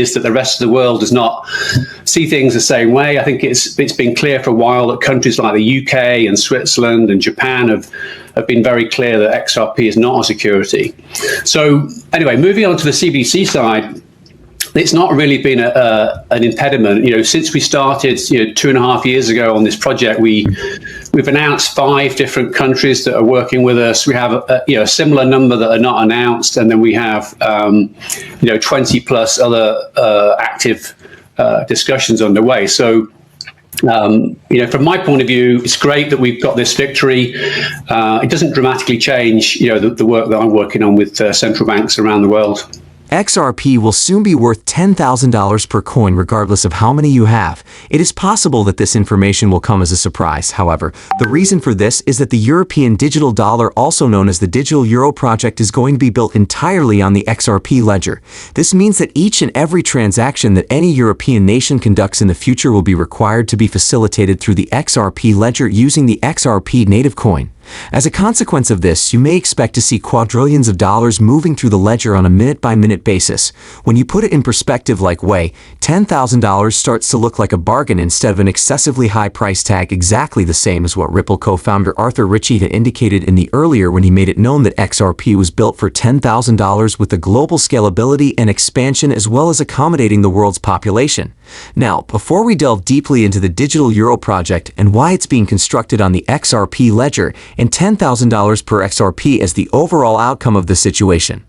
is that the rest of the world does not see things the same way. I think it's been clear for a while that countries like the UK and Switzerland and Japan have been very clear that XRP is not a security. So anyway, moving on to the CBDC side, it's not really been an impediment. Since we started 2.5 years ago on this project, we've announced 5 different countries that are working with us. We have a similar number that are not announced, and then we have 20 plus other active discussions underway. So from my point of view, it's great that we've got this victory. It doesn't dramatically change the work that I'm working on with central banks around the world. XRP will soon be worth $10,000 per coin regardless of how many you have. It is possible that this information will come as a surprise, however. The reason for this is that the European digital dollar, also known as the digital euro project, is going to be built entirely on the XRP ledger. This means that each and every transaction that any European nation conducts in the future will be required to be facilitated through the XRP ledger using the XRP native coin. As a consequence of this, you may expect to see quadrillions of dollars moving through the ledger on a minute-by-minute basis. When you put it in perspective like way, $10,000 starts to look like a bargain instead of an excessively high price tag, exactly the same as what Ripple co-founder Arthur Ritchie had indicated in the earlier when he made it known that XRP was built for $10,000 with the global scalability and expansion as well as accommodating the world's population. Now, before we delve deeply into the digital euro project and why it's being constructed on the XRP ledger, and $10,000 per XRP as the overall outcome of the situation,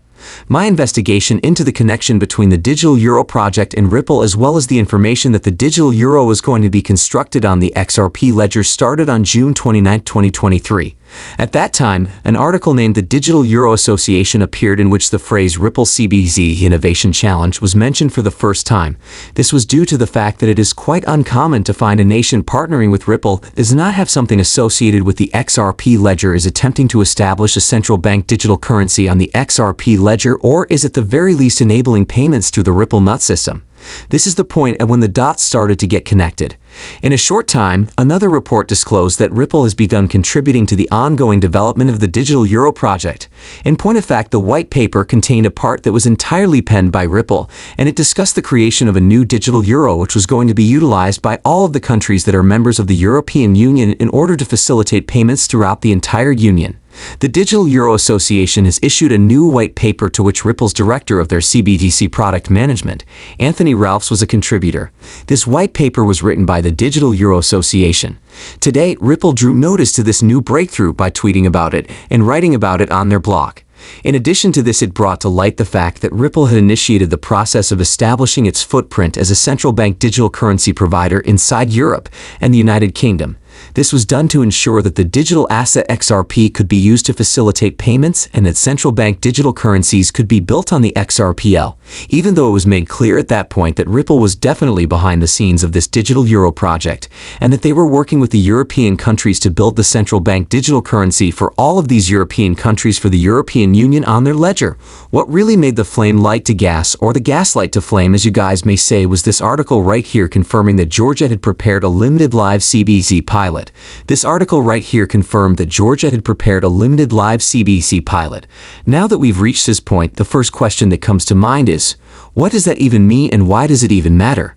my investigation into the connection between the digital euro project and Ripple, as well as the information that the digital euro is going to be constructed on the XRP ledger, started on June 29, 2023. At that time, an article named the Digital Euro Association appeared in which the phrase Ripple CBDC Innovation Challenge was mentioned for the first time. This was due to the fact that it is quite uncommon to find a nation partnering with Ripple that does not have something associated with the XRP ledger, is attempting to establish a central bank digital currency on the XRP ledger, or is at the very least enabling payments through the Ripple nut system. This is the point at when the dots started to get connected. In a short time, another report disclosed that Ripple has begun contributing to the ongoing development of the digital euro project. In point of fact, the white paper contained a part that was entirely penned by Ripple, and it discussed the creation of a new digital euro which was going to be utilized by all of the countries that are members of the European Union in order to facilitate payments throughout the entire Union. The Digital Euro Association has issued a new white paper to which Ripple's director of their CBDC product management, Anthony Ralphs, was a contributor. This white paper was written by the Digital Euro Association. Today, Ripple drew notice to this new breakthrough by tweeting about it and writing about it on their blog. In addition to this, it brought to light the fact that Ripple had initiated the process of establishing its footprint as a central bank digital currency provider inside Europe and the United Kingdom. This was done to ensure that the digital asset XRP could be used to facilitate payments and that central bank digital currencies could be built on the XRPL, even though it was made clear at that point that Ripple was definitely behind the scenes of this digital euro project and that they were working with the European countries to build the central bank digital currency for all of these European countries for the European Union on their ledger. What really made the flame light to gas, or the gaslight to flame as you guys may say, was this article right here confirming that Georgia had prepared a limited live CBDC pilot. This article right here confirmed that Georgia had prepared a limited live CBDC pilot. Now that we've reached this point, the first question that comes to mind is, what does that even mean and why does it even matter?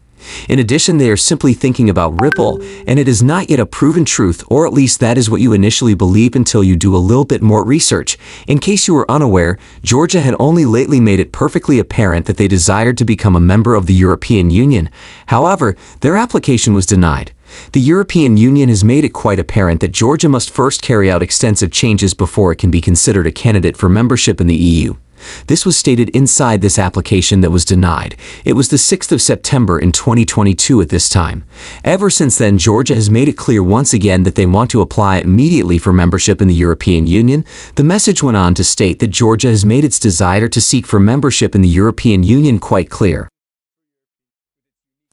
In addition, they are simply thinking about Ripple, and it is not yet a proven truth, or at least that is what you initially believe until you do a little bit more research. In case you were unaware, Georgia had only lately made it perfectly apparent that they desired to become a member of the European Union. However, their application was denied. The European Union has made it quite apparent that Georgia must first carry out extensive changes before it can be considered a candidate for membership in the EU. This was stated inside this application that was denied. It was the 6th of September in 2022 at this time. Ever since then, Georgia has made it clear once again that they want to apply immediately for membership in the European Union. The message went on to state that Georgia has made its desire to seek for membership in the European Union quite clear.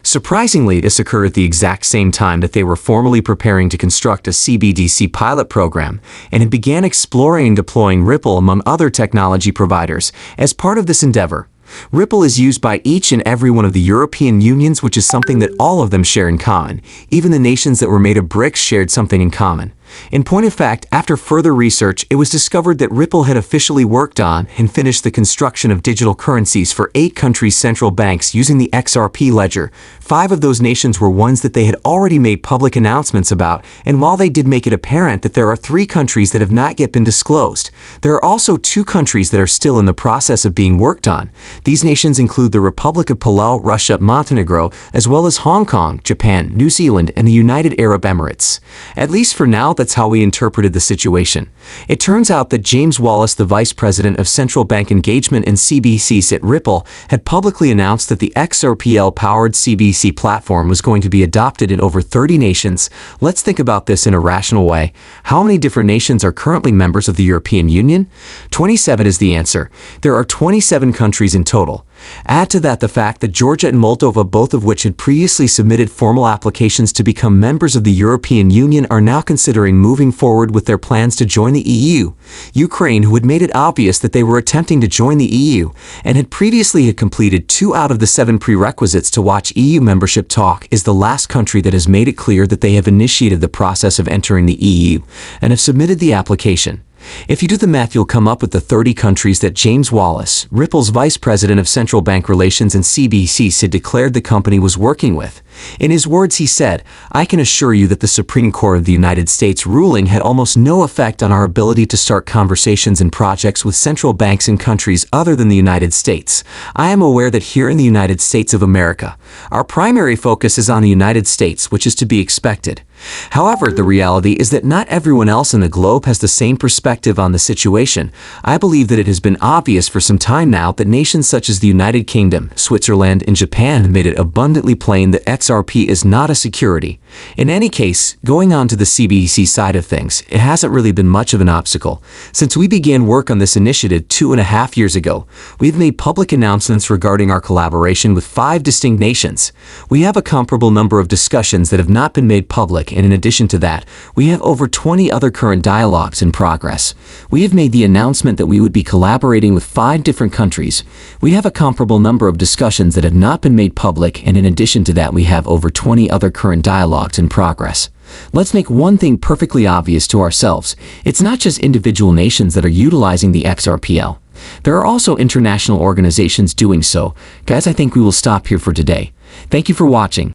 Surprisingly, this occurred at the exact same time that they were formally preparing to construct a CBDC pilot program and had began exploring and deploying Ripple among other technology providers. As part of this endeavor, Ripple is used by each and every one of the European Unions, which is something that all of them share in common. Even the nations that were made of bricks shared something in common. In point of fact, after further research, it was discovered that Ripple had officially worked on and finished the construction of digital currencies for 8 countries' central banks using the XRP ledger. 5 of those nations were ones that they had already made public announcements about, and while they did make it apparent that there are 3 countries that have not yet been disclosed, there are also 2 countries that are still in the process of being worked on. These nations include the Republic of Palau, Russia, Montenegro, as well as Hong Kong, Japan, New Zealand, and the United Arab Emirates. At least for now, that's how we interpreted the situation. It turns out that James Wallace, the Vice President of Central Bank Engagement and CBDCs at Ripple, had publicly announced that the XRPL-powered CBDC platform was going to be adopted in over 30 nations. Let's think about this in a rational way. How many different nations are currently members of the European Union? 27 is the answer. There are 27 countries in total. Add to that the fact that Georgia and Moldova, both of which had previously submitted formal applications to become members of the European Union, are now considering moving forward with their plans to join the EU. Ukraine, who had made it obvious that they were attempting to join the EU, and had previously completed 2 out of the 7 prerequisites to watch EU membership talk, is the last country that has made it clear that they have initiated the process of entering the EU, and have submitted the application. If you do the math, you'll come up with the 30 countries that James Wallace, Ripple's Vice President of Central Bank Relations and CBDCs, had declared the company was working with. In his words, he said, "I can assure you that the Supreme Court of the United States ruling had almost no effect on our ability to start conversations and projects with central banks in countries other than the United States. I am aware that here in the United States of America, our primary focus is on the United States, which is to be expected. However, the reality is that not everyone else in the globe has the same perspective on the situation. I believe that it has been obvious for some time now that nations such as the United Kingdom, Switzerland, and Japan have made it abundantly plain that XRP is not a security. In any case, going on to the CBDC side of things, it hasn't really been much of an obstacle. Since we began work on this initiative 2.5 years ago, we've made public announcements regarding our collaboration with 5 distinct nations. We have a comparable number of discussions that have not been made public, and in addition to that, we have over 20 other current dialogues in progress. We have made the announcement that we would be collaborating with 5 different countries. We have a comparable number of discussions that have not been made public, and in addition to that, we have over 20 other current dialogues in progress. Let's make one thing perfectly obvious to ourselves. It's not just individual nations that are utilizing the XRPL. There are also international organizations doing so. Guys, I think we will stop here for today. Thank you for watching.